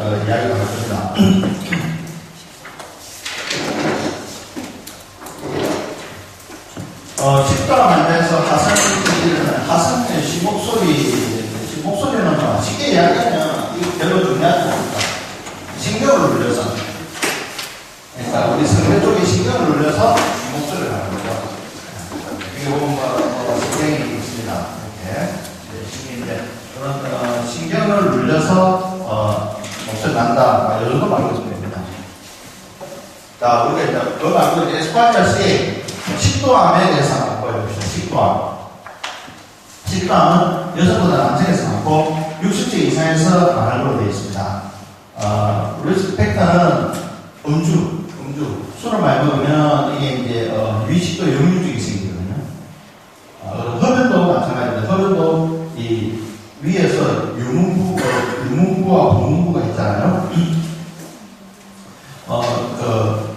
이야기가 나왔습니다. 식도암 환자에서 하산의 목소리는 쉽게 이야기하면 이거 별로 중요하지 않습니다. 신경을 눌려서, 그러니까 우리 성대 쪽에 신경을 눌려서 목소리를 하는 거죠. 여기 보면 신경이 있습니다. 이렇게 신경인데 그런 신경을 눌려서 목소리 난다. 이 정도 말고 있으면 됩니다. 자, 우리가 이제 그거 말고 에스파이어스의 식도암에 대해서 한번 보여봅시다. 식도암은 여성보다 남성에서 많고 60세 이상에서 많은 걸로 되어 있습니다. 리스크 팩터는 음주. 술을 많이 먹으면 이게 이제 위식도 역류증이 생기거든요. 흡연도 마찬가지입니다. 흡연도 이 위에서 유문부와 보문부가 있잖아요.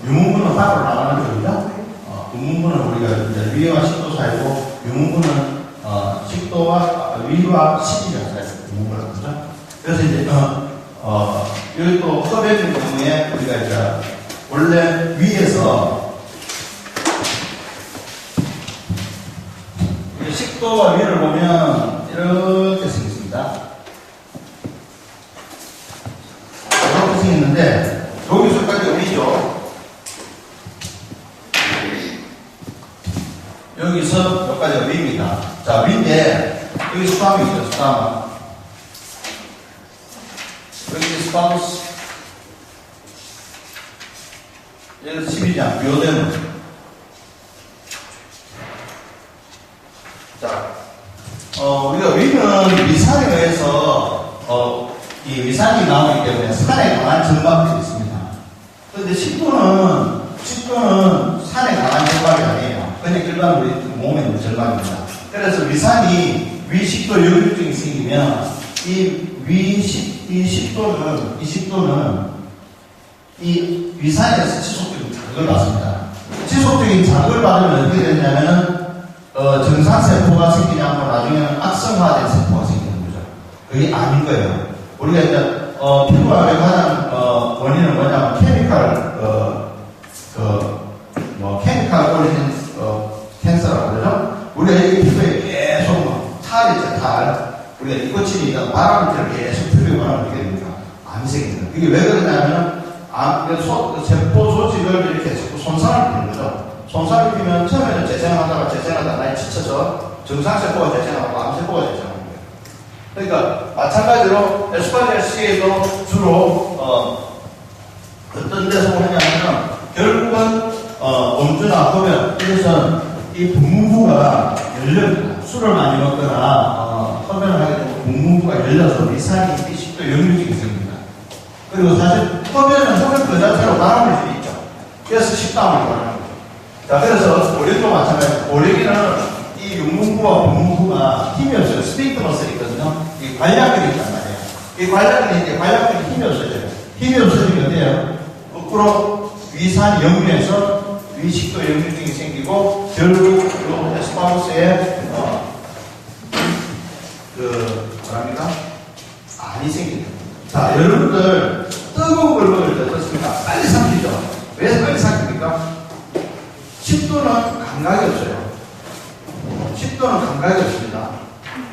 유문부는 밖으로 나가는 쪽이죠. 보문부는 우리가 이제 위와 식도 사이고 유문부는 식도와 위와 식이가 사이고 유문부라고 그러죠. 그래서 이제 여기 또 흡연의 경우에 우리가 이제 원래 위에서 식도와 위를 보면 이렇게 생겼습니다. 이렇게 생겼는데 여기서까지 위죠. 여기서 여기까지가 위입니다. 자, 위인데 여기 수담이 있어요. 수담. 여기 스파우스. 여기서 12장 비오데몬. 자, 우리가 위는 위산에 의해서 이 위산이 나오기 때문에 산에 강한 점박들이 있습니다. 그런데 식도는 산에 강한 점박이 아니에요. 그냥 일반 우리 몸에 있는 점박입니다. 그래서 위산이 위식도 역류증이 생기면 이 식도는 이 위산에서 지속적인 자극을 받습니다. 지속적인 자극을 받으면 어떻게 되냐면은 정상세포가 생기지 않고 나중에는 악성화된 세포가 생기는 거죠. 그게 암인 거예요. 우리가 이제 피부암의 가장 원인은 뭐냐면 케미칼 오리진 캔서라고 그러죠. 우리가 이 피부에 계속 탈이 있죠, 탈. 우리가 니코틴이든 바람을 계속 피부에 바람을 피게 됩니다. 암이 생깁니다. 이게 왜 그러냐면은 세포 조직을 이렇게 자꾸 손상을 입는 거죠. 손상을 입히면 처음에는 재생하다가 나이 지쳐서 정상세포가 재생하고 암세포가 재생하는 거예요. 그러니까 마찬가지로 에스파디아스에도 주로 어떤 데서 오느냐면 결국은 음주나 흡연 이것은 이 분문부가 열립니다. 술을 많이 먹거나 흡연을 하게 되면 분문부가 열려서 위산이 식도 역류증이 생깁니다. 그리고 사실 흡연 그 자체로 바람을 수 있죠. 그래서 식도암을 말하는 거죠. 자, 그래서 오리도 마찬가지입니다. 오리기는 이 유문부와 분문부가 힘이 없어요. 스피크 머슬이 있거든요. 이 관략근이 있단 말이에요. 이 관략근이 힘이 없어져요. 힘이 없어지면 어때요? 거꾸로 위산이 역류해서 위식도 역류증이 생기고 결국 이 에스파우스에 암이 생깁니다. 자, 여러분들 뜨거운 걸 먹을 때 어떻습니까? 빨리 삼키죠. 왜 빨리 삼킵니까? 식도는 감각이 없어요. 식도는 감각이 없습니다.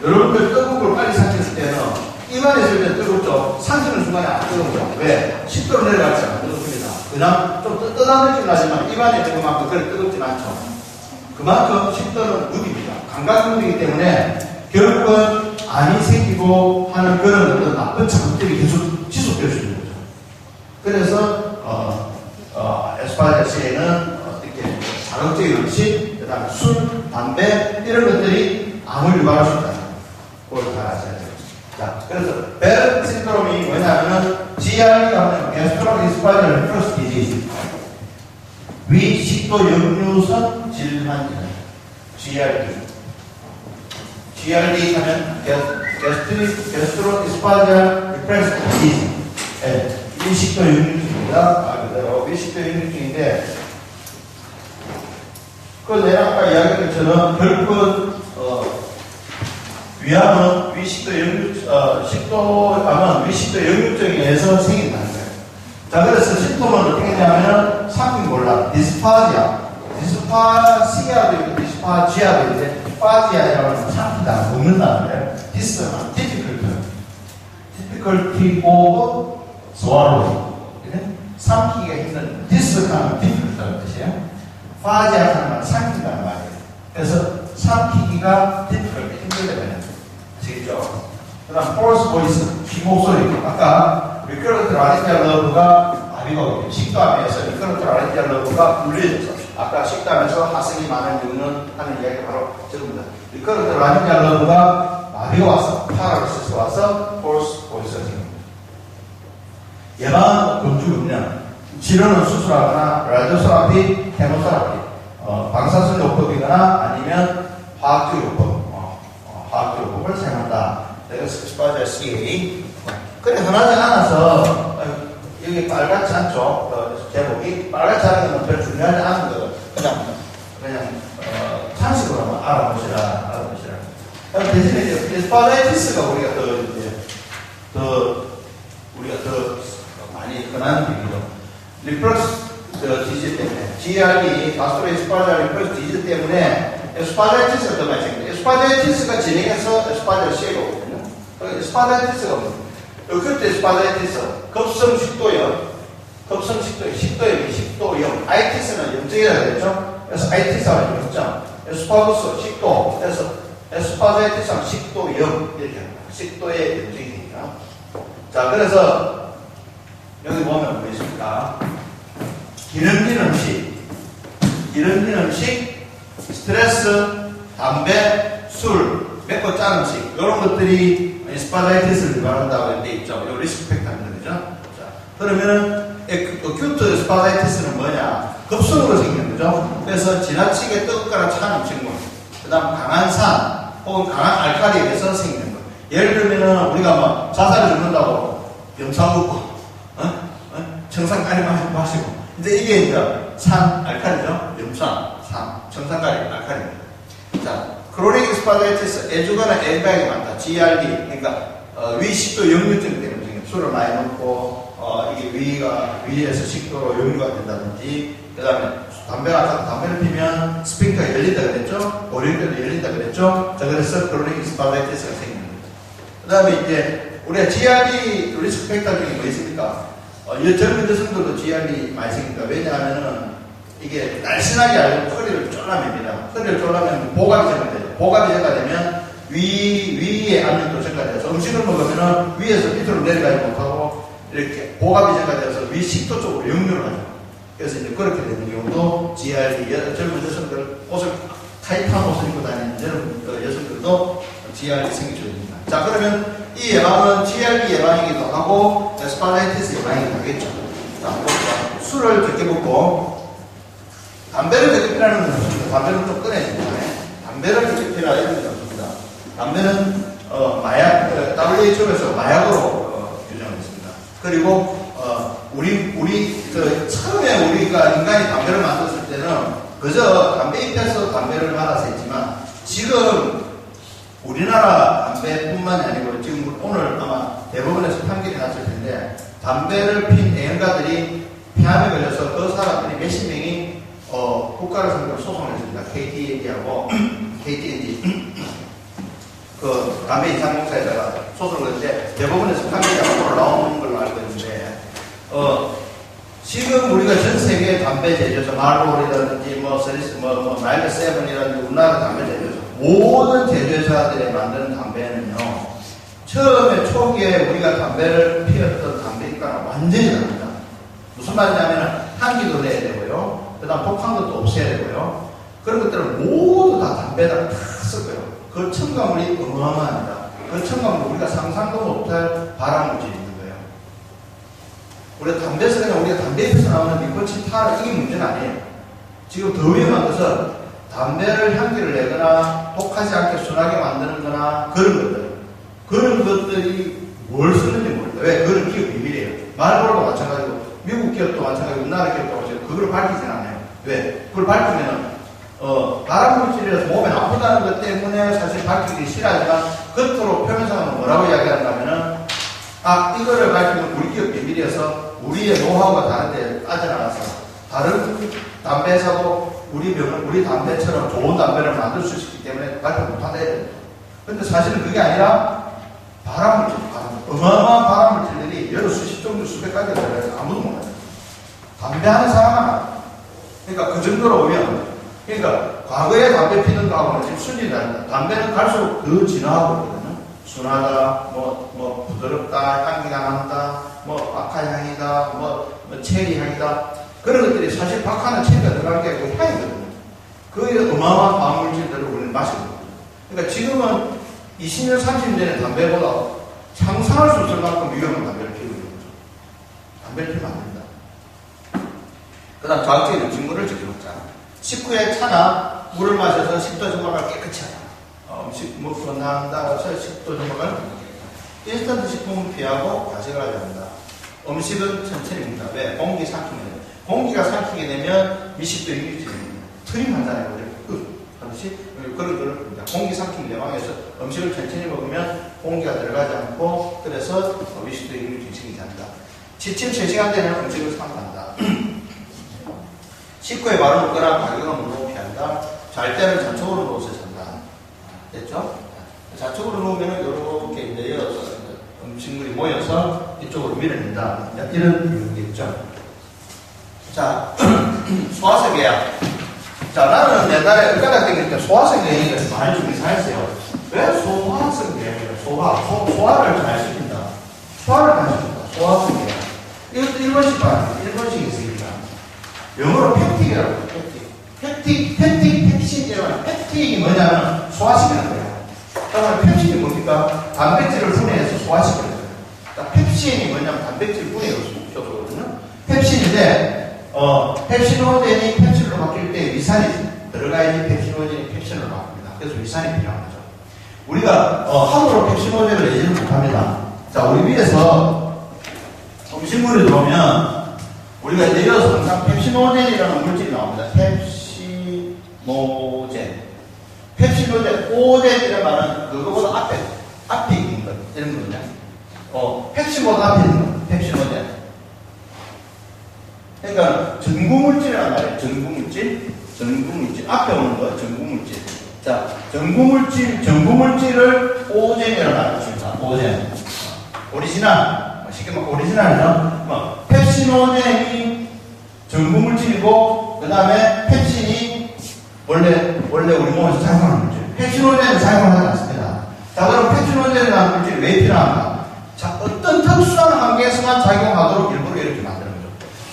여러분들 뜨거운 걸 빨리 삼켰을 때는 입안에 있을 때 뜨겁죠. 삼키는 순간에 안 뜨겁죠. 왜? 식도로 내려가지 않아요. 뜨겁습니다. 그냥 좀 뜨뜻한 느낌 나지만 입안에 있는 것만큼 그렇게 뜨겁진 않죠. 그만큼 식도는 무기입니다. 감각 무기이기 때문에 결국은 암이 생기고 하는 그런 어떤 나쁜 자극들이 계속 지속될 수 있는 거죠. 그래서 에스파디아스에는 이렇게 자극적인 음식, 그다음에 술, 담배 이런 것들이 암을 유발할 수 있다는 걸 다 아셔야 돼요. 자, 그래서 베르 신드롬이 뭐냐면은 GERD가 하면 게스트로 이스파이럴 리프러스 디지즈, 위식도 역류성 질환이에요. GERD 하면 게스트로 이스파이럴 리프러스 디지즈, 위식도 역류증입니다. 그대로 위식도 역류증인데, 내가 아까 이야기한 것처럼 결국은 위암은 식도암은 위식도 역류증에 의해서 생긴다는 거예요. 자, 그래서 심토는 어떻게 했냐면, 상fin골라, 디스파시아도 있고, 디스파지아도 있는데, 디스파지아라고 하면 삼키다, 먹는다는 거예요. 디스는 difficulty of swallowing. 삼키기가 힘든, 디스하면 difficult라는 뜻이에요. 파지아라는 말은 삼킨다는 말이에요. 그래서 삼키기가 difficult, 힘들다는 아시겠죠? 그 다음, hoarse voice, 귀목소리. 아까, 리크로트 라렌지아 러브가 마비가 오게 식도암에서 리크로트 라렌지아 러브가 분리해져서 아까 식도암에서 하승이 많은 이유는 하는 이야기가 바로 저겁니다. 리크로트 라렌지아 러브가 마비가 와서 파라리시스 와서 hoarse voice가 생깁니다. 예방은 건축은요. 치료는 수술하거나 라디오세라피, 케모세라피, 방사선 요법이거나 아니면 화학적 요법, 화학적 요법을 사용한다. 그래서 스파자 CA. 그래, 흔하지 않아서, 여기 빨갛지 않죠? 제목이. 빨갛지 않은 건 별 중요하지 않은 거. 그냥, 상식으로 한번 알아보시라. 대신에 이제, 스파자이티스가 우리가 우리가 더 많이 흔한 얘기죠. 리플렉스 디지즈 때문에. GRD, 가스트로에스파자 리플렉스 디지즈 때문에, 스파자이티스가 더 많이 생깁니다. 스파자이티스가 진행해서 스파자 C가 오거든요. 스파자이티스가 뭡니까? 어큐트 스파자이티스, 급성식도염, 식도염, 아이티스는 염증이라고 그랬죠? 그래서 아이티스하고 염증, 에스파구스, 식도, 그래서 에스파자이티스는 식도염, 이렇게 합니다. 식도의 염증이니까. 자, 그래서, 여기 보면 뭐 있습니까? 기름진 음식, 스트레스, 담배, 술, 맵고 짠 음식, 이런 것들이 스파자이티스를 유발한다고 돼 있죠. 이 리스크 팩터입니다. 그죠? 자, 그러면은, 어큐트 스파자이티스는 뭐냐? 급성으로 생기는 거죠. 그래서 지나치게 뜨겁거나 찬 음식물, 그 다음 강한 산, 혹은 강한 알칼리에 의해서 생기는 거예요. 예를 들면은, 우리가 뭐, 자살을 죽는다고, 염산 붓고, 청산가리 마시고. 근데 이게 이제 산, 알칼리죠? 염산, 산, 청산가리, 알칼리입니다. 자, 크로닉 스파자이티스, 애주거나 애박이 많다. GRD, 그러니까 위식도 역류증 때문에 술을 많이 먹고 이게 위에서 식도로 역류가 된다든지, 그 다음에 담배를 피면 스핑크가 열린다 그랬죠? 오리온대도 열린다 그랬죠? 자, 그래서 크로닉 스파자이티스가 생깁니다. 그 다음에 이제 우리가 GRD 리스크 팩터 중에 뭐 있습니까? 젊은 여성들도 GRD 많이 생깁니다. 왜냐하면은 이게 날씬하게 알고 허리를 쫄라맵니다. 허리를 쫄라면 보갑이 증가되죠. 보갑이 증가되면 위에 압력도 증가돼서 음식을 먹으면 위에서 밑으로 내려가지 못하고 이렇게 보갑이 증가돼서 위 식도 쪽으로 역류를 하죠. 그래서 이제 그렇게 되는 경우도 GRD, 젊은 여성들 옷을 타이트한 옷을 입고 다니는 여성들도 GRD 생길 수 있습니다. 자, 그러면 이 예방은 GRD 예방이기도 하고 스파자이티스 예방이기도 하겠죠. 자, 술을 적게 먹고 담배를 적게 피라는 건 없습니다. 담배는 좀 꺼내줍니다. 담배를 적게 피라 이런 건 없습니다. 담배는 WHO에서 마약으로 규정했습니다. 그리고 처음에 우리가 인간이 담배를 만들었을 때는 그저 담배 잎에서 담배를 말아서 했지만 지금 우리나라 담배뿐만이 아니고 지금 오늘 아마 대법원에서 판결이 났을 텐데 담배를 핀 애연가들이 폐암에 걸려서 그 사람들이 몇십 명이 국가를 상대로 소송을 했습니다. KT&G하고 KT&G 그 담배 이상공사에다가 소송을 했는데 대법원에서 판결이 앞으로 나오는 걸로 알고 있는데 지금 우리가 전 세계 담배 제조사 말보리라든지 마일드 세븐이라든지 우리나라 담배 제조사 모든 제조사들이 만드는 담배는요 처음에 초기에 우리가 담배를 피웠던 담배잎과는 완전히 다릅니다. 무슨 말이냐면 향기도 내야 되고요, 그 다음 독한 것도 없애야 되고요, 그런 것들을 모두 다 담배에다가 다 썼고요. 그 첨가물이 어마어마합니다. 그 첨가물 우리가 상상도 못할 발암물질이 있는 거예요. 우리가 담배에서 그냥 우리가 담배에서 나오는 니코틴, 타르 이게 문제는 아니에요. 지금 더 위험한 것은 담배를 향기를 내거나 독하지 않게 순하게 만드는 거나 그런 것들이 뭘 쓰는지 모릅니다. 왜? 그건 기업 비밀이에요. 말보로도 마찬가지고 미국 기업도 마찬가지고 우리나라 기업도 마찬가지고 그걸 밝히진 않아요. 왜? 그걸 밝히면은 발암물질이라서 몸에 나쁘다는 것 때문에 사실 밝히기 싫어하지만 겉으로 표면상으로 뭐라고 이야기하냐면은, 이거를 가지고 우리 기업 비밀이어서 우리의 노하우가 다른데 빠져나가서 다른 담배 사고 우리 담배처럼 좋은 담배를 만들 수 있기 때문에 발표 못한다 해야 됩니다. 근데 사실은 그게 아니라 바람물질, 어마어마한 바람물질들이 여러 수십 종류 수백 가지가 들어가서 아무도 몰라요. 담배 하는 사람은 알아요. 그러니까 그 정도로 오면, 그러니까 과거에 담배 피는 거하고는 지금 순위가 다릅니다. 담배는 갈수록 더 진화하고 있거든요. 순하다, 부드럽다, 향기가 난다, 아카향이다, 체리 향이다. 그런 것들이 사실 박하는 체리가 들어갈 게 아니고 향이거든요. 그 어마어마한 방물질들을 우리는 마시거든요. 그러니까 지금은 20년, 30년 전에 담배보다 상상할 수 없을 만큼 위험한 담배를 피우고 있는 거죠. 담배를 피우면 안 됩니다. 그 다음 과학적인 음식물을 지켜먹자. 식후에 차나 물을 마셔서 식도 정막을 깨끗이 하라. 음식 먹고 나서 식도 정막을 인스턴트 식품은 피하고 과식을 하지 않는다. 음식은 천천히 먹는다. 왜? 공기 삼키게 돼요. 공기가 삼키게 되면 미식도 일일치입니다. 트림 한다는 거죠. 그렇지? 그런 거를 공기 삼킴 예방해서 음식을 천천히 먹으면 공기가 들어가지 않고 그래서 미식도 일일치생기지 않는다. 지침 3시간 되면 음식을 삼간다. 식후에 바로 먹거나 가격은 물로 피한다. 잘 때는 좌측으로 누워서 잔다. 됐죠? 좌측으로 누우면 이렇게 이제 음식물이 모여서 이쪽으로 밀어낸다. 이런 이유겠죠. 자, 소화성 계약. 자, 나는 옛날에 의과대학 다닐 때 소화성 계약을 많이 좀 이상했어요. 왜 소화성 계약이에요? 소화를 잘 시킨다. 소화를 잘 시킨다. 소화성 계약. 이것도 1번씩 봐요. 1번씩 있으니까. 영어로 펩틱이라고 해요. 펩틱이라고 펩틱이 뭐냐면 소화시키는 거예요. 그러면 펩신이 뭡니까? 단백질을 분해해서 소화시키는 거예요. 그러니까 펩신이 뭐냐면 단백질 분해해서 목표거든요. 펩신인데 펩신오젠이 펩신으로 바뀔 때 위산이 들어가야지 펩신오젠이 펩신으로 바뀝니다. 그래서 위산이 필요한 거죠. 우리가 하루로 펩신오젠을 내지는 못합니다. 자, 우리 위에서 음식물이 들어오면 우리가 내려서 항상 펩신오젠이라는 물질이 나옵니다. 펩신오젠, 오젠이라는 말은 그거보다 앞에 있는 것, 이런 거냐. 펩신보다 앞에 있는 것, 펩신오젠. 그러니까 전구물질이라는 말이에요. 전구물질. 앞에 오는 거, 전구물질. 자, 전구물질을 오젠이라고 말했습니다. 오젠. 오리지널. 쉽게 말하면 오리지널이죠. 펩신오젠이 전구물질이고, 그 다음에 펩신이 원래 우리 몸에서 사용하는 물질. 펩신오젠을 사용하지 않습니다. 자, 그럼 펩신오젠이라는 물질이 왜 필요한가? 자, 어떤 특수한 환경에서만 작용하도록 일부러 이렇게 만드는 거죠.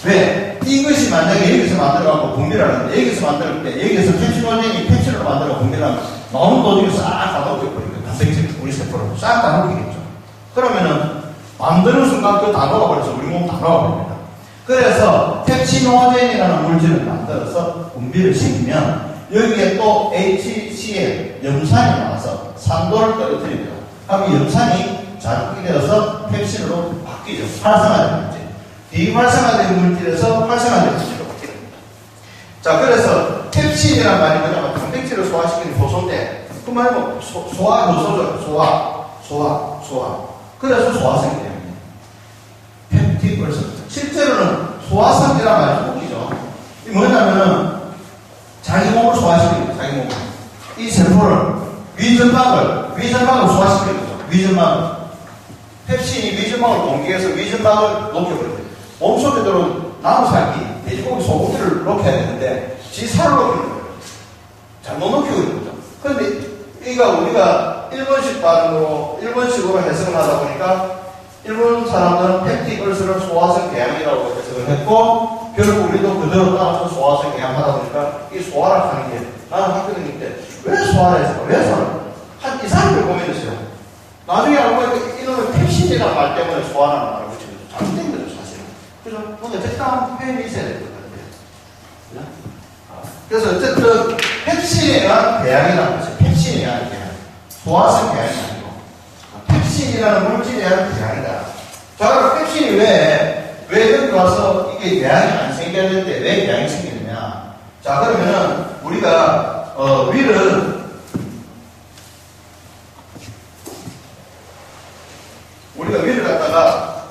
왜? 이것이 만약에 여기서 만들어가고 분비를 하는데, 여기서 만들 때, 여기서 펩신오젠이 펩신으로 만들어 분비를 하면, 너무 도중에 싹 다 녹여버리니까, 단백질, 우리 세포로 싹 다 녹이겠죠. 그러면은, 만드는 순간 그 다 녹아버려서 우리 몸 다 녹아버립니다. 그래서 펩신오젠이라는 물질을 만들어서 분비를 시키면 여기에 또 HCl, 염산이 나와서 산도를 떨어뜨립니다. 그럼 염산이 자극이 되어서 펩신으로 바뀌죠. 활성화된 물질. 비활성화된 물질에서 활성화된 물질로 바뀌는 겁니다. 자, 그래서 펩신이라는 말이 뭐냐면 단백질을 소화시키는 효소인데 그 말이 뭐 소화 효소죠. 소화. 그래서 소화성이 됩니다. 펩틱 벌써. 실제로는 소화성이라는 말이 웃기죠. 이 뭐냐면은 자기 몸을 소화시키는 거예요. 자기 몸을. 이 세포를 위점막을 소화시키는 거죠. 위점막을. 펩신이 위점막을 공격해서 위점막을 녹여버려요. 몸속에 들어온 나무살기, 돼지고기, 소고기를 녹여야 되는데 지 살을 녹이는 거예요. 잘못 녹이고 있는 거죠. 그런데 이가 우리가 일본식으로 해석을 하다 보니까 일본 사람들은 펩틱 얼스를 소화성 궤양이라고 해석을 했고 결국 우리도 그대로 따라서 소화성 궤양하다 보니까 이 소화를 하는 게 나는 학교 다닐 때 왜 소화를 했을까? 왜 소화를? 한 2-3일 고민했어요. 나중에 알고 보니까 이놈의 펩신이라는 말 때문에 소화라는 말을 붙이는 거죠. 잘못된 거죠, 사실은. 그래서 근데 적당한 표현이 있어야 될 것 같아요. 그래서 어쨌든 펩신에 의한 궤양이라는 거죠. 펩신에 의한 궤양. 소화성 궤양이 아니고 펩신이라는 물질에 의한 궤양이다. 자, 그럼 펩신이 왜 여기 와서 이게 궤양이 안 생겨야 되는데 왜 궤양이 생기느냐? 자, 그러면은 우리가 위를 우리가 위를 갖다가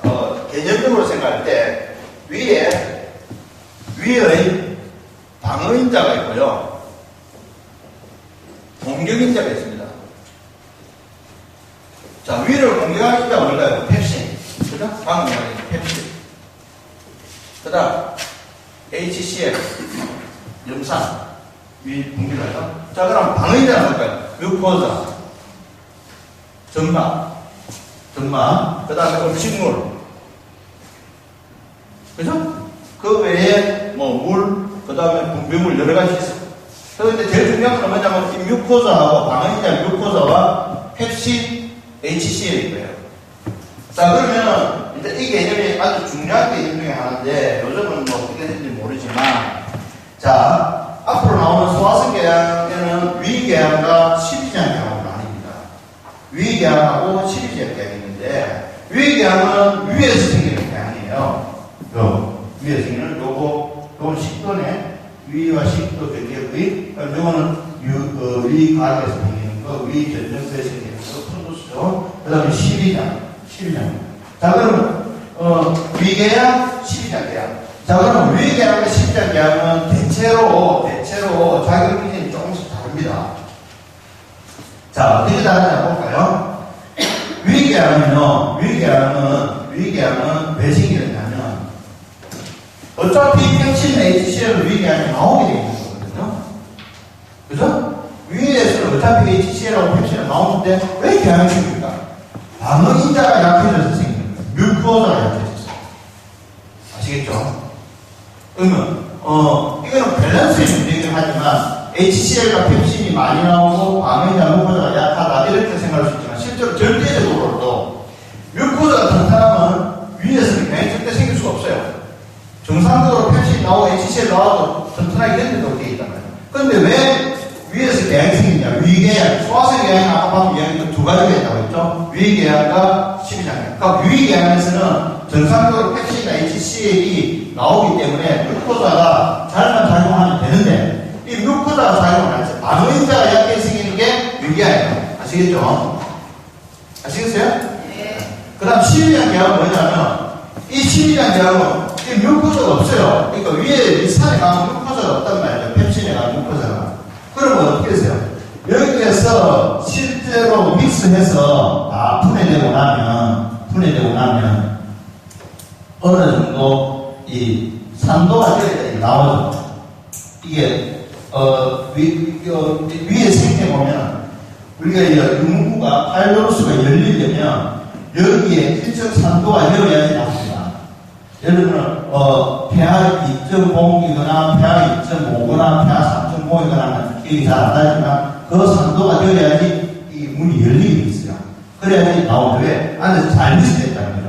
개념적으로 생각할 때 위에 위의 방어인자가 있고요, 공격인자가 있습니다. 자, 위를 공격하는 인자가 뭘까요? 펩신, 그죠? 방금 말한 펩신. 그다음 HCl, 염산, 위 공격하죠. 자, 그럼 방어인자는 뭘까요? 뮤코자, 점막, 그 다음에 음식물, 그죠? 그 외에 뭐 물, 그 다음에 분비물 여러 가지 있어요. 그런데 제일 중요한 건 뭐냐면 이 뮤코자하고 방어인자 뮤코자와 펩신, HCl일 거예요. 자, 그러면 이제 이 개념이 아주 중요한 개념 중에 하나인데 요즘은 뭐 어떻게 되는지 모르지만, 자, 앞으로 나오는 소화성 계양에는 위계양과 십이지향계양으로 나뉩니다. 위계양하고 십이지향계양이 있는데, 위계양은 위에서 생기는 계양이에요. 위에서 생기는 요건 식도네. 위와 식도 경계 위. 요거는 위가에서 생기는 거, 위 전정부에서 생기는 거, 푼두스죠. 그 다음에 십이지향. 자, 그러면 위계양, 십이지향계양. 자, 그럼 위계양과 십이지향계양은 대체로 자격 기준이 조금씩 다릅니다. 자, 어떻게 다르냐 볼까요? 위계양은 왜 생기느냐면 어차피 펩신 HCl은 위계양이 나오게 되어 있는 거거든요. 그죠? 위에서는 어차피 HCl하고 펩신이 나오는데 왜 계양이 생깁니까? 방어인자가 약해져서 생기는 거예요. 뮤코자가 약해져서. 아시겠죠? 그러면 이거는 밸런스의 문제이긴 하지만 HCl과 펩신이 많이 나오고 방어인자 뮤코자가 약하다 이렇게 생각할 수 있지만 실제로 절대적으로도 뮤코자가 튼튼하면 위에서는 계양이 절대 생길 수가 없어요. 정상적으로 펩신 나오고 HCl 나와도 튼튼하게 된다고 되어 있단 말이에요. 그런데 왜 위에서 계양이 생기냐? 위계양, 소화성 계양이 아까 방금 이야기했던 두 가지가 있다고 했죠? 위계양과 십이지향계양. 그러니까 위계양에서는 정상적으로 펩신이나 HCl이 나오기 때문에 뮤코자가 잘만 작용하면 되는데 이 뮤코자가 작용을 안 해서 방어인자가 약하게 생기는 게 위계양이에요. 아시겠죠? 아시겠어요? 네. 그 다음 십이지향계양은 뭐냐면 이 십이지향계양은 이 뮤코자가 없어요. 그러니까 위에 밑산에 가면 뮤코자가 없단 말이에요. 펩신에 가면 뮤코자가. 그러면 어떻게 되세요? 여기에서 실제로 믹스해서 다 분해되고 나면 어느 정도 이 산도가 나오죠. 이게 위에 생겨 보면 우리가 이 유문구가 파이로스가 열리려면 여기에 일정 산도가 열어야지 나옵니다. 예를 들면 pH 2.0이거나 pH 2.5거나 pH 3.5이거나 기억이 잘 안 나지만 그 산도가 되어야지 이 문이 열리게 있어요. 그래야지 나오는데 왜? 안에서 잘 미스됐다는 거죠.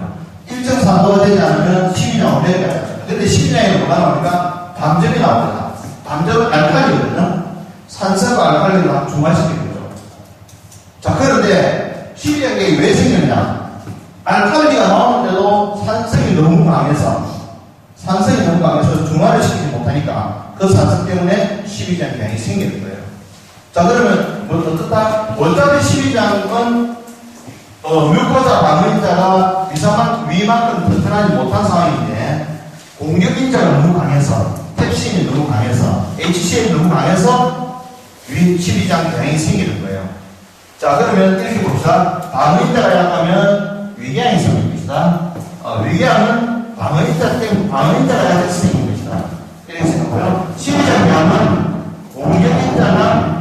일정 산도가 되지 않으면 십이지향으로 내려가요. 근데 십이지향이 뭐가 나오니까 담점이 나옵니다. 담점은 알칼리거든요. 산성과 알칼리를 중화시키는 거죠. 자, 그런데 십이지향계양이 왜 생겼냐? 알칼리가 나오는데도 산성이 너무 강해서 중화를 시키지 못하니까 그 산성 때문에 십이지향계양이 생기는 거예요. 자, 그러면 뭐 어떻다? 어차피 십이지향은 뮤코자 방어인자가 위만큼 튼튼하지 못한 상황인데 공격인자가 너무 강해서 펩신이 너무 강해서 HCl이 너무 강해서 십이지향계양이 생기는 거예요. 자, 그러면 이렇게 봅시다. 방어인자가 약하면 위계양이 생깁니다. 위계양은 방어인자가 약해서 생긴 것이다. 이렇게 생각하고요. 십이지향계양은 공격인자가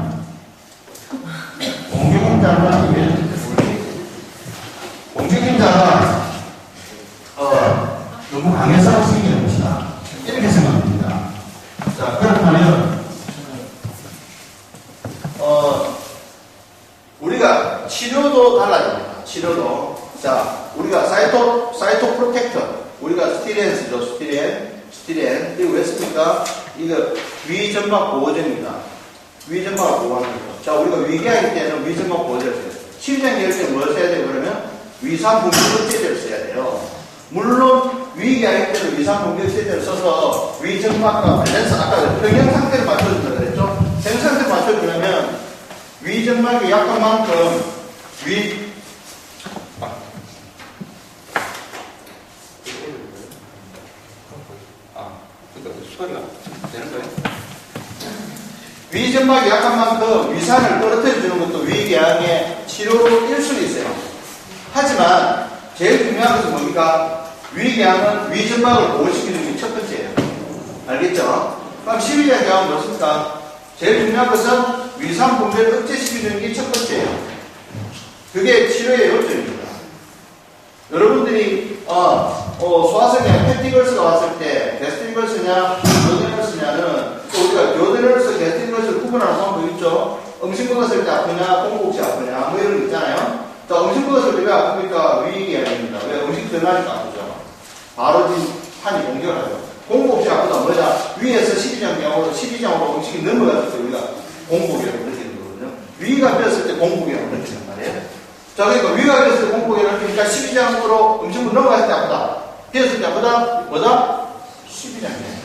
너무 강해서 생기는 것이다. 이렇게 생각합니다. 자, 그렇다면 우리가 치료도 달라집니다. 치료도. 자, 우리가 사이토 프로텍터, 우리가 스티렌 쓰죠. 스티렌. 이거 왜 씁니까? 이거 위점막 보호제입니다. 위점막을 보호하는 거죠. 자, 우리가 위궤양일 때는 위점막 보호제를 써요. 십이지향계일 때는 뭘 써야 돼요? 그러면 위산분비억제제를 써야 돼요. 물론 위궤양일 때는 위산분비억제제를 써서 위점막과 밸런스, 아까 평형 상태를 맞춰준다 그랬죠? 평형 상태를 맞춰주려면 위점막이 약한 만큼 처리가 되는 거예요? 위점막이 약한 만큼 위산을 떨어뜨려주는 것도 위궤양의 치료일 수는 있어요. 하지만 제일 중요한 것은 뭡니까? 위궤양은 위점막을 보호시키는 게 첫 번째예요. 알겠죠? 그럼 12장궤양은 무엇입니까? 제일 중요한 것은 위산 분배를 억제시키는 게 첫 번째예요. 그게 치료의 요점입니다. 여러분들이 소화성에 패티걸스가 왔을 때 게스트리걸스냐 교대걸스냐는 또 우리가 교대걸스, 게스트리걸스를 구분하는 방법이 있죠. 음식 먹었을 때 아프냐, 공복시 아프냐 뭐 이런 거 있잖아요. 자, 음식 먹었을 때 왜 아프니까 위궤양입니다. 왜? 음식 들어가니까 아프죠. 바로 판이 공격을 하죠. 공복시 아프다 뭐냐? 위에서 12장으로 음식이 넘어갔을 때 우리가 공복이라고 느끼는 거거든요. 위가 비었을 때 공복이라고 느끼는 말이에요. 자, 그러니까 위가 비었을 때 공복이라고 느끼니까 12장으로 음식물 넘어갔을 때 아프다. 비었을 때 아프다? 뭐다? 12장이에요.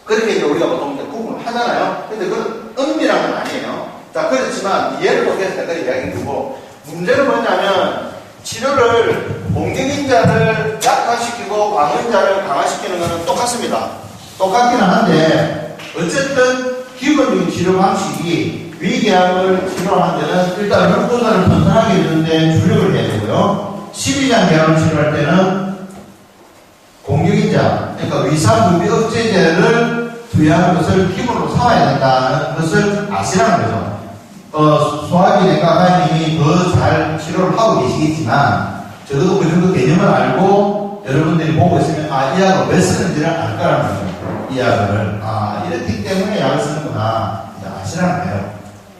그렇게 이제 우리가 보통 이제 구분을 하잖아요. 근데 그건 은밀한 건 아니에요. 자, 그렇지만 예를 들어서 그런 이야기인 거고, 문제는 뭐냐면 치료를 공격인자를 약화시키고 방어인자를 강화시키는 것은 똑같습니다. 똑같기는 한데 어쨌든 기본적인 치료 방식이 위궤양을 치료하는 데는 일단 혈도사를 튼튼하게 해주는데 주력을 해야 되고요. 12장궤양을 치료할 때는 공격인자, 그러니까 위산분비 억제제를 투여하는 것을 기본으로 삼아야 된다는 것을 아시라는 거죠. 소화기내과 과장님이 더 잘 치료를 하고 계시겠지만 저도 그 정도 개념을 알고 여러분들이 보고 있으면 이 약을 왜 쓰는지를 알 거라는 거죠. 이 약을 이렇기 때문에 약을 쓰는구나 아시라는 거예요.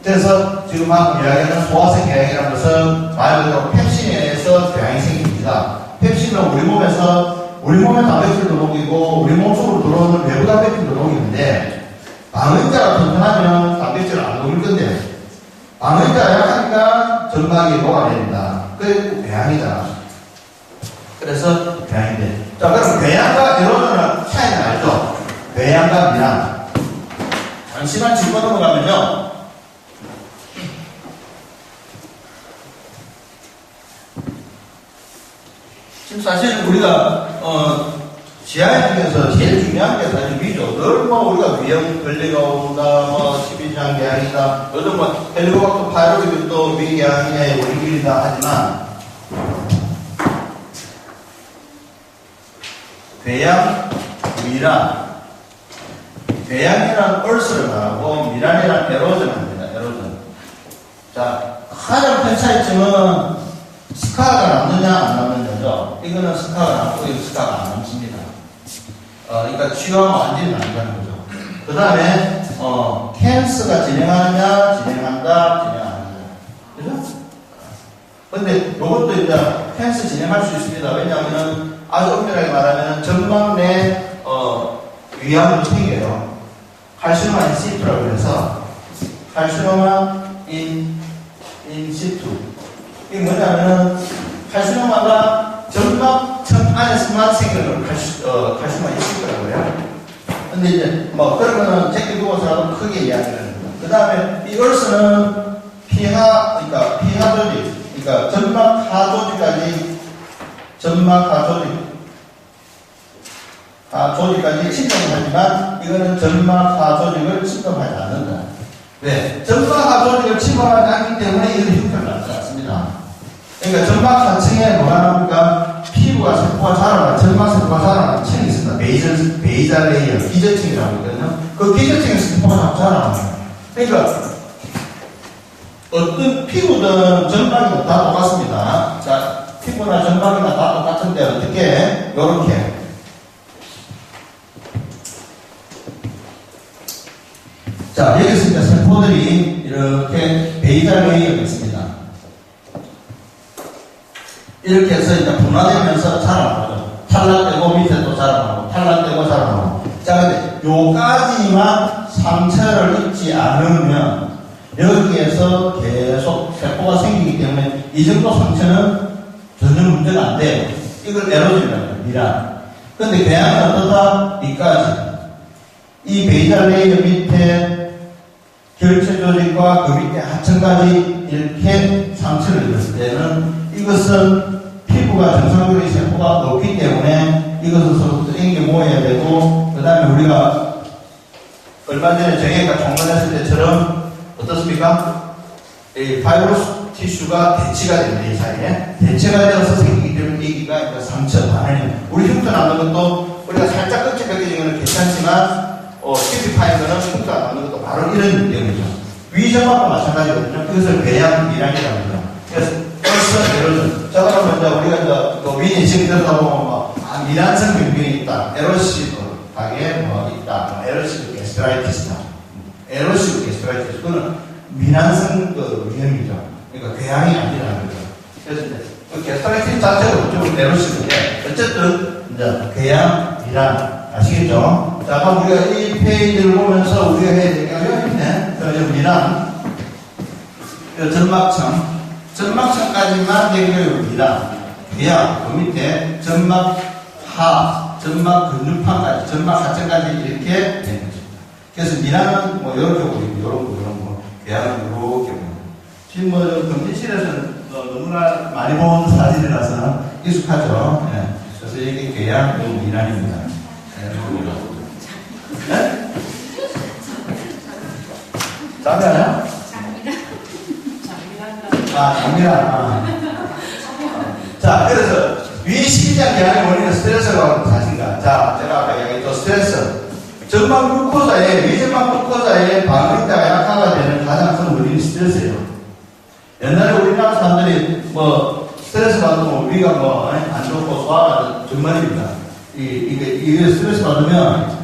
그래서 지금 방금 이야기하는 소화성 궤양이라는 것은 말 그대로 펩신에 의해서 궤양이 생깁니다. 펩신은 우리 몸의 단백질도 녹이고 우리 몸속으로 들어오는 외부 단백질도 녹이는데 방어인자가 튼튼하면 단백질을 안 녹일 건데 방어인자가 약하니까 점막이 녹아냅니다. 그게 궤양이다. 그래서 궤양인데 자, 그럼 궤양과 에로전은 차이는 알죠? 궤양과 미란 잠시만 짚고 넘어가면요, 지금 사실 우리가 지하인 중에서 제일 중요한 게 사실 위죠. 늘 우리가 위험 걸리가 온다, 12장궤양이다, 요즘 헬리코박터 파이로리도 또 위궤양의 원인이다 하지만 궤양, 미란, 궤양이란 얼스를 말하고 미란이란 에로전을 합니다. 에로전. 자, 가장 큰 차이점은 스카가 남느냐 안 남느냐죠. 이거는 스카가 남고 이거 스카가 안 남습니다. 그러니까 치유하면 완전히 남는다는 거죠. 그 다음에 캔서가 진행하느냐, 진행한다, 진행 안 한다. 그죠? 근데 이것도 이제 캔서 진행할 수 있습니다. 왜냐하면 아주 엄밀하게 말하면 점막 내 위암으로 생겨요. 칼시노마 인시투라고 해서 칼시노마 인시투. 이게 뭐냐면 칼시노마가 점막층 안에서만 생기는 칼시노마 인시투라고 해요. 근데 이제 그러면은 제끼두고서라도 크게 이야기를 합니다. 그 다음에 이 얼스는 피하 조직, 그러니까 점막 하 조직까지 침범을 하지만 이거는 점막 하 조직을 침범하지 않는다. 왜? 점막 하 조직을 침범하지 않기 때문에 이런 형태를 낳지 않습니다. 그러니까 점막 하층에 뭐가 나옵니까? 피부가 세포가 자라는, 점막 세포가 자라는 층이 있습니다. 베이자 레이어, 기저층이라고 하거든요. 그 기저층에서 세포가 자꾸 자라는 거예요. 그러니까 어떤 피부든 점막이든 다 똑같습니다. 자, 피부나 점막이나 다 똑같은데 어떻게? 요렇게. 자, 여기서 이제 세포들이 이렇게 베이자 레이어가 있습니다. 이렇게 해서 이제 분화되면서 자라나죠. 탈락되고 밑에 또 자라나고, 탈락되고 자라나고. 자, 근데 요까지만 상처를 입지 않으면 여기에서 계속 세포가 생기기 때문에 이 정도 상처는 전혀 문제가 안 돼요. 이걸 에로전이라고 해요. 미란. 근데 궤양은 어떠다? 이까지. 이 베이자 레이어 밑에 결체 조직과 그 밑에 하층까지 이렇게 상처를 입었을 때는 이것은 피부가 정상적인 세포가 높기 때문에 이것을 서로 땡겨 모아야 되고, 그 다음에 우리가 얼마 전에 정혜가 종론했을 때처럼 어떻습니까? 이 파이브로스 티슈가 대치가 됩니다. 이 사이에. 대치가 되어서 생기기 때문에 여기가 상처, 반응이. 우리 흉터 나는 것도 우리가 살짝 끝이 벗겨진 것은 괜찮지만, 깊이 파인 거는 흉터 나는 것도 바로 이런 내용이죠. 위점하고 마찬가지거든요. 그것을 배양이라고 합니다. 그래서 벌써 에로전. 자, 그러면 이제 우리가 위에 지금 들어가보면 미란성 병변이 있다. 에로시브 가게 있다. 에로시브 게스트라이티스다. 에로시브 게스트라이티스. 그거는 미란성 위험이죠. 그러니까 궤양이 아니라는 거죠. 그래서 이제 게스트라이티스 자체가 좀 에로시브인데 어쨌든 이제 궤양, 미란 아시겠죠? 자, 그럼 우리가 이 페이지를 보면서 우리가 해야 될 게 여기 있네. 여기 미란, 전막층까지만 대결입니다. 그냥 그 밑에 전막 하, 전막 근육판까지, 전막 하층까지 이렇게 되는 것입니다. 그래서 미란은 이렇게 보이고, 이런 거, 그냥 이렇게 보이고. 지금 검진실에서는 너무나 많이 본 사진이라서 익숙하죠. 네. 그래서 이게 그냥 미란입니다. 네? 장미라요? 장미란. 자, 그래서 위식이장 계양의 원인은 스트레스라고 사실인가? 자, 제가 아까 얘기했던 스트레스. 전방 글루코자에, 위전방 글루코자에 반응자가 약화가 되는 가장 큰 원인이 스트레스예요. 옛날에 우리나라 사람들이 스트레스 받으면 위가 안 좋고 소화가 정말입니다. 이게 스트레스 받으면,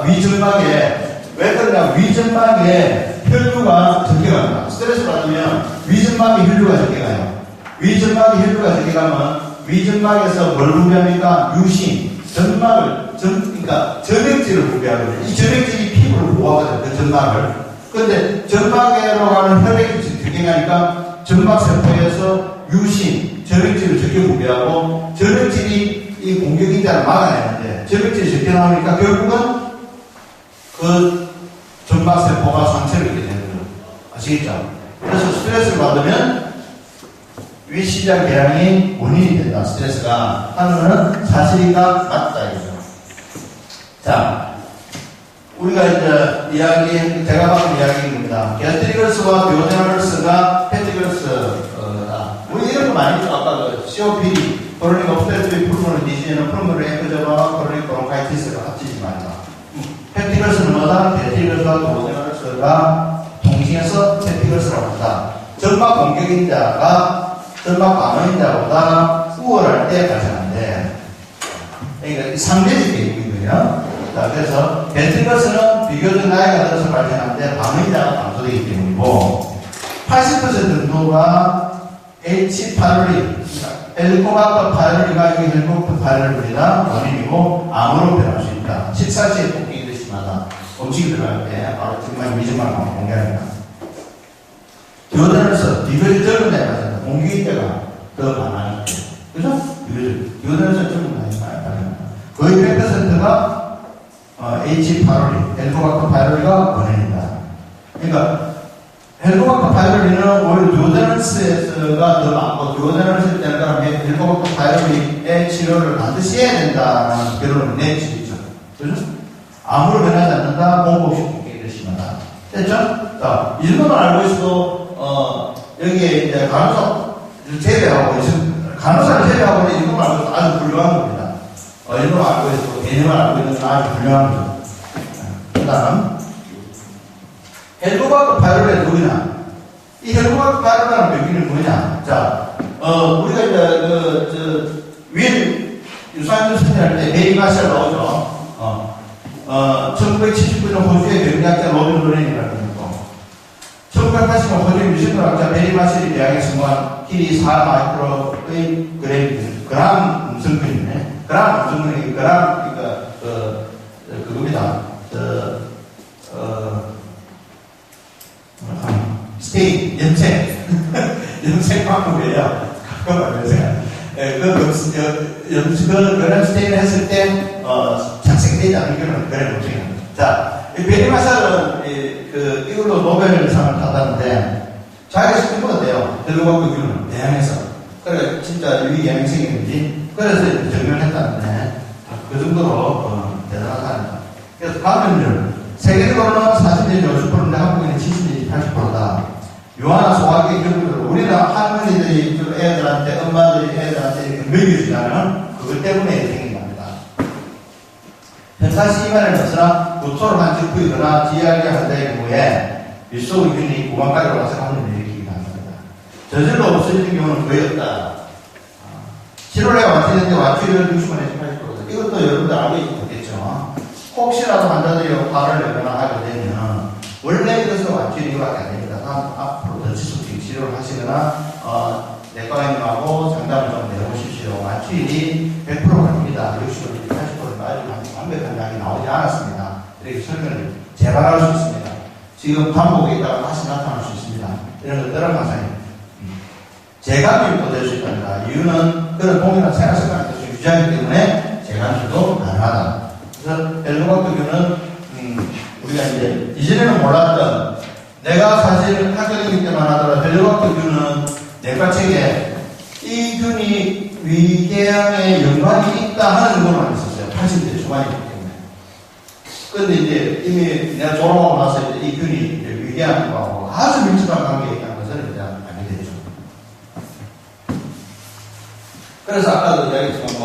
위전막에, 왜 그러냐, 위전막에 혈류가 적게 갑니다. 스트레스 받으면 위전막에 혈류가 적게 가요. 위전막에 혈류가 적게 가면 위전막에서 뭘 분비합니까? 유신, 그러니까 점액질을 분비하거든요. 이 점액질이 피부를 보호하거든요. 그 점막을. 근데 점막으로 가는 혈액이 적게 가니까 점막세포에서 유신, 점액질을 적게 분비하고 점액질이 이 공격인자를 막아내는데 점액질이 적게 나오니까 결국은 그 점막세포가 상처를 입게 되는 거죠. 아시겠죠? 그래서 스트레스를 받으면 위시장 계양이 원인이 된다. 스트레스가 하는 사실인가 맞다 이거죠. 자, 우리가 이제 제가 방금 이야기입니다. 게스트리걸스와 듀오데널스가 패티걸스다. 우리 이런 거 많이 있죠. 아까 COPD, 크로닉 옵스트레티브 풀모널 디지는 풀모널 엠프제마 크로닉 브론카이티스를 합치지 말자. 패티걸스는 뭐다? 게스트리걸스와 듀오데널스가 동시에서 패티걸스라고 한다. 점막 공격인자가 점막 반응인자보다 우월할 때 발생한대. 그러니까 상대적 개념이고요. 자, 그래서 벤트거스는 비교적 나이가 들어서 발생하는데 반응인자가 감소되기 때문이고 80% 정도가 H-파이로리, 헬리코박터 파이로리가 이 헬리코박터 파이로리가 원인이고 암으로 변할 수 있다. 식사시에 폭행이 더 심하다. 음식이 들어갈 때 바로 정말 위험한 거 공개합니다. 듀오데널스, 비교적 적은 나이가 발생한다. 공격일 때가 더 많아요. 그죠? 듀오데널스 적은 나이가 발생한다. 거의 100%가 H-파이로리, 헬리코박터 파이로리가 원인이다. 그러니까 헬리코박터 파이로리는 오히려 듀오데널스가 더 많고 듀오데널스 때는 헬리코박터 파이로리의 치료를 반드시 해야 된다는 결론을 낼 수 있죠. 그죠? 암으로 변하지 않는다. 공복식 공격이 심하다. 됐죠? 자, 이 정도는 알고 있어도 여기에 이제 간호사를 제외하고 이 정도만 알고 있어도 아주 훌륭한 겁니다. 이 정도만 알고 있어도 개념을 알고 있는 건 아주 훌륭한 거죠. 그 다음 헬리코박터 파이로리가 누구냐? 이 헬리코박터 파이로리라는 병기는 뭐냐? 자, 우리가 이제 위에 유산균 선택할 때 메리 마샬 나오죠. 1979년 호주의 병리학자 로빈 로렌이라는 거. 1980년 호주 유신학자 메리 마샬이 대학에 성공한 킬이 4마이크로의 그램 음성근이네. 그램 음성근이 그러니까 그겁니다. 스테인, 염색 방법이에요. 가끔 염색. 그런 스테인을 했을 때, 착색되지 않는 경우는 그래 염색입니다. 자, 베리 마샬은, 이걸로 노벨상을 받았는데, 자기가 시킨 것 같아요. 헬리코박터 균은 대항해서. 그래, 진짜 유기 영양생이든지, 그래서 이제 적용을 했다는데, 그 정도로, 대단한 사람이다. 그래서 감염률, 세계적으로는 40내지 50%인데 한국에는 70내지 80%다. 유아나 소화기 경우로 우리는 할머니들이 애들한테, 엄마들이 애들한테 이렇게 먹여주잖아요. 그것 때문에 생긴 겁니다. 평상시 이만을 벗어나 구토를 한 직후이거나 지하기 환자의 경우에 밀속균이 구강까지 와서 감염을 일으키기도 합니다. 저절로 없어지는 경우는 거의 없다. 치료를 완치했는데 완치율은 60만에서 80%다. 이것도 여러분들 알고 있겠죠. 혹시라도 환자들이 화를 내거나 하게 되면 원래 이것은 완치율이 밖에 안 됩니다. 앞으로 더 지속적인 치료를 하시거나 내과의님하고 상담을 좀 내보십시오. 완치율이 100%가 아닙니다. 60%, 80%는 아주 완벽한 약이 나오지 않았습니다. 이렇게 설명을 재발할 수 있습니다. 지금 반복에 있다가 다시 나타날 수 있습니다. 이런 것들은 항상 재감염도 될 수 있답니다. 이유는 그런 동일한 생활 습관을 계속 유지하기 때문에 재감염도 가능하다. 그래서 헬로박터균은 우리가 이제 이전에는 몰랐던, 내가 사실 학교 다닐 때만 하더라도 헬로박터균은 내과책에 이 균이 위궤양에 연관이 있다 하는 것만 있었어요. 80대 초반이기 때문에. 그런데 이제 이미 내가 졸업하고 나서 이제 이 균이 위궤양하고 아주 밀접한 관계가 있다는 것을 이제 알게 됐죠. 그래서 아까도 이야기했지만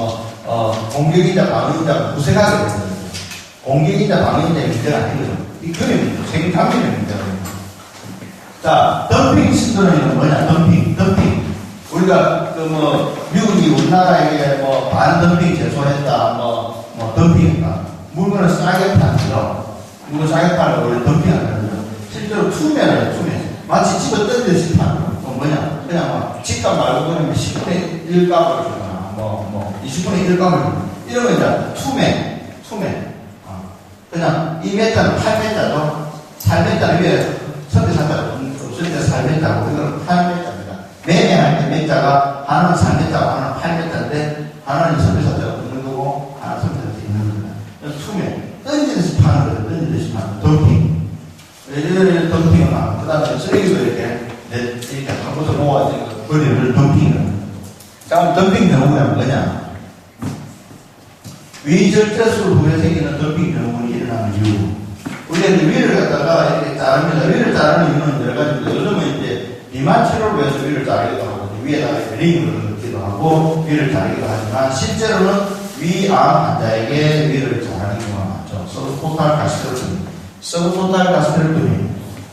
공격이자 방어이자 구색하게 되는 거죠. 공격이자 방어이자 문제가 아닌 거죠. 이 균의 문제, 세균 감염의 문제가 자, 덤핑 신도는 뭐냐? 덤핑. 우리가 미국이 우리나라에게 반덤핑 제소했다, 덤핑했다. 물건을 싸게 파는죠. 물건 싸게 파는 원래 덤핑하는 거죠. 실제로 투매를 마치 집어 던듯이 파는 거. 뭐냐? 그냥 집값 말고 그냥 10분의 1값을 주거나, 20분의 1값을 주거나. 이런 거 이제 투매. 그냥 2m는 8m죠. 8m 위에 선대산자가 없을 때 8m고, 이거는 8m입니다. 매매할 때 매자가 하나는 3m고 하나는 8m인데, 하나는 선대산자가 없는 거고, 하나는 선대산자가 있는 겁니다. 투매. 던지듯이 파는 거예요. 던지듯이 파는 거. 덤핑. 이런 덤핑을 하고, 그 다음에 쓰레기도 이렇게 한 곳에 모아가지고 버리는 덤핑을 합니다. 자, 덤핑 경우는 뭐냐? 위절제술 후에 생기는 덤핑 경우는 일어나는 이유. 우리가 이제 위를 갖다가 이렇게 자릅니다. 위를 자르는 이유는 여러 가지인데, 요즘은 이제 비만 치료를 위해서 위를 자르기도 하고, 위에다가 링을 넣기도 하고, 위를 자르기도 하지만, 실제로는 위암 환자에게 위를 자르는 경우가 많죠. 서브토탈 가스트렉토미.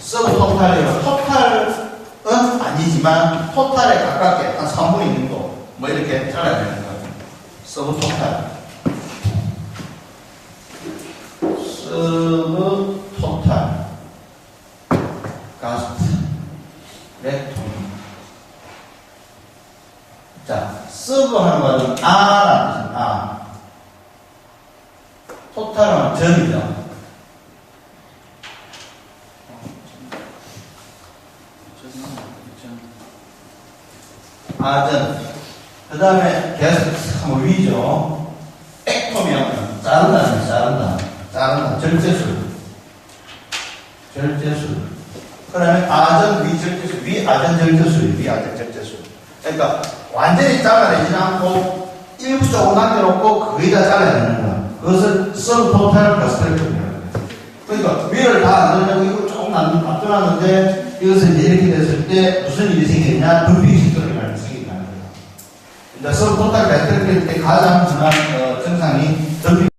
서브토탈이요. 토탈은 아니지만, 토탈에 가깝게 한 3분의 1 정도, 이렇게 잘라야 되는 거예요. 서브토탈 가스트렉토미. 자, 서브 하는 말은 아라는 뜻입니다. 토탈은 전이죠. 아전. 그 다음에 게스트, 위죠. 액토미하면 자른다. 절제술. 그 다음에 아전, 위절제술. 위아전 절제술. 그러니까 완전히 잘라내지 않고 일부 조금 남겨놓고 거의 다 잘라야 되는 거야. 그것을 서브토탈 가스트렉토미라고 해요. 그러니까 위를 다 안 넣으려고 이걸 조금 놔두놨는데 이것을 이제 이렇게 됐을 때 무슨 일이 생기느냐? 덤핑 시스템이 생긴다는 거예요. 서브토탈 가스트렉토미 때 가장 흔한 증상이 덤핑